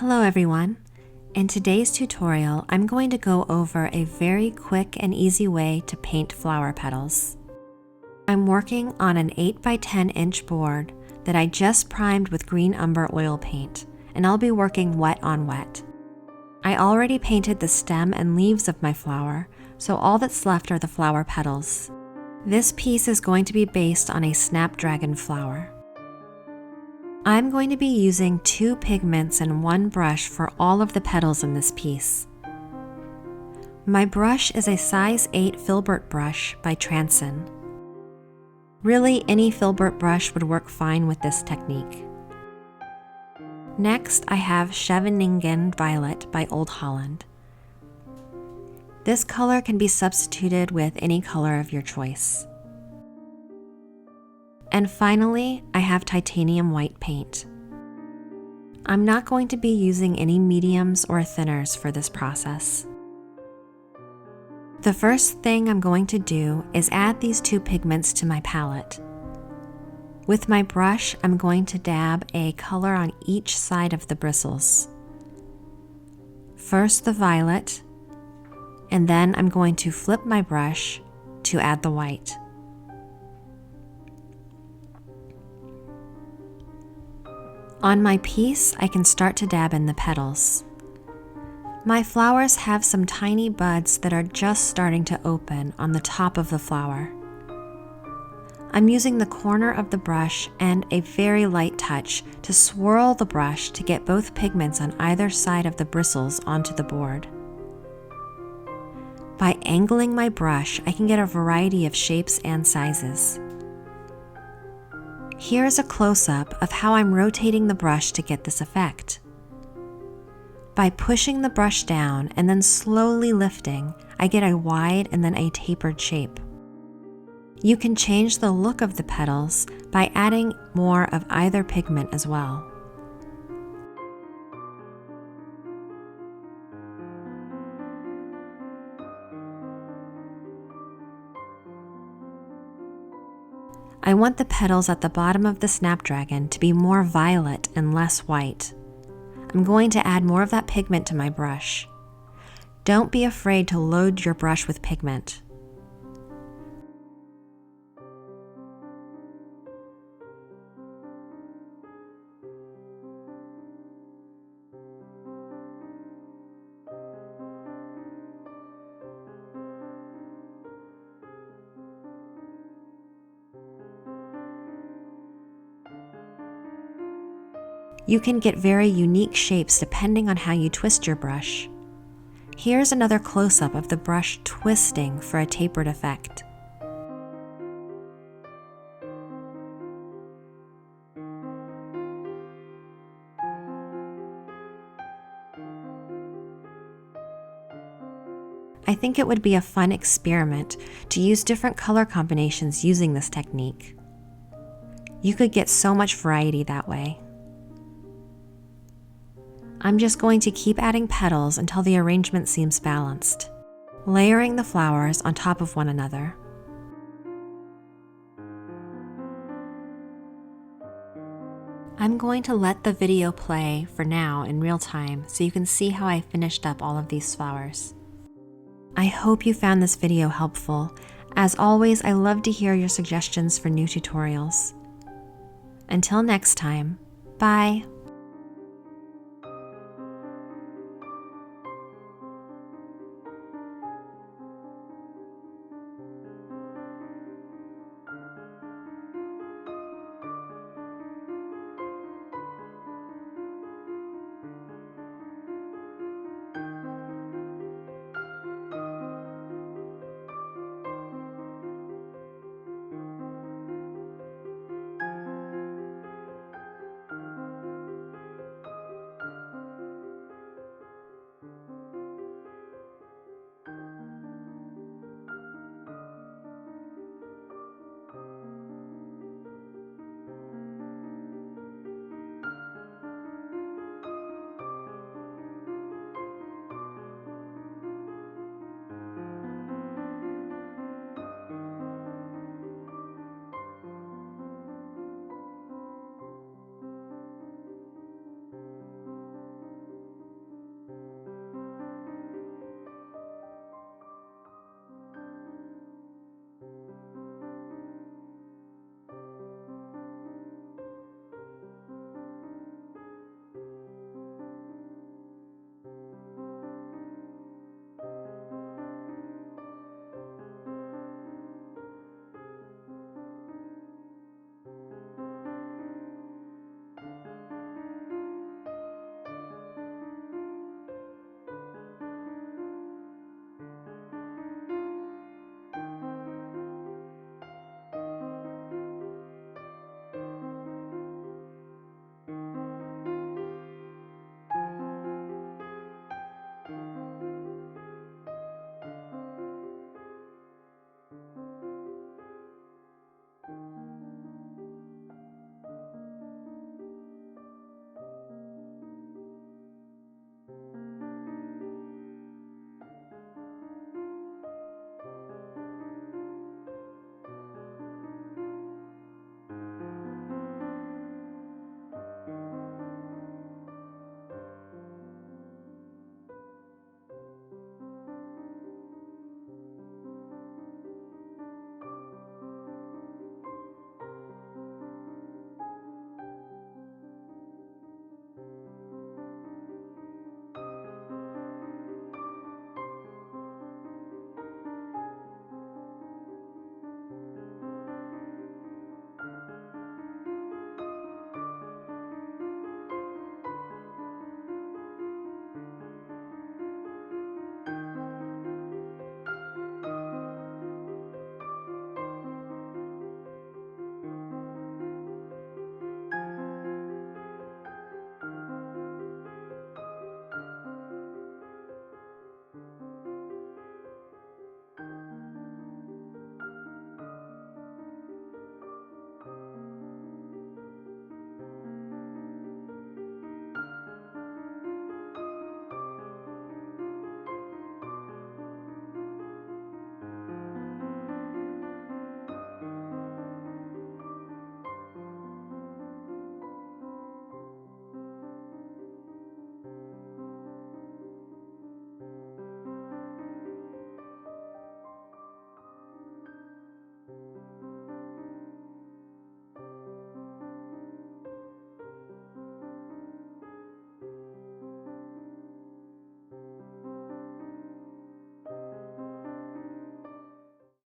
Hello everyone. In today's tutorial, I'm going to go over a very quick and easy way to paint flower petals. I'm working on an 8 by 10 inch board that I just primed with green umber oil paint, and I'll be working wet on wet. I already painted the stem and leaves of my flower, so all that's left are the flower petals. This piece is going to be based on a snapdragon flower. I'm going to be using 2 pigments and 1 brush for all of the petals in this piece. My brush is a size 8 filbert brush by Transon. Really, any filbert brush would work fine with this technique. Next, I have Scheveningen Violet by Old Holland. This color can be substituted with any color of your choice. And finally, I have titanium white paint. I'm not going to be using any mediums or thinners for this process. The first thing I'm going to do is add these 2 pigments to my palette. With my brush, I'm going to dab a color on each side of the bristles. First the violet, and then I'm going to flip my brush to add the white. On my piece, I can start to dab in the petals. My flowers have some tiny buds that are just starting to open on the top of the flower. I'm using the corner of the brush and a very light touch to swirl the brush to get both pigments on either side of the bristles onto the board. By angling my brush, I can get a variety of shapes and sizes. Here is a close-up of how I'm rotating the brush to get this effect. By pushing the brush down and then slowly lifting, I get a wide and then a tapered shape. You can change the look of the petals by adding more of either pigment as well. I want the petals at the bottom of the snapdragon to be more violet and less white. I'm going to add more of that pigment to my brush. Don't be afraid to load your brush with pigment. You can get very unique shapes depending on how you twist your brush. Here's another close-up of the brush twisting for a tapered effect. I think it would be a fun experiment to use different color combinations using this technique. You could get so much variety that way. I'm just going to keep adding petals until the arrangement seems balanced, layering the flowers on top of one another. I'm going to let the video play for now in real time so you can see how I finished up all of these flowers. I hope you found this video helpful. As always, I love to hear your suggestions for new tutorials. Until next time, bye!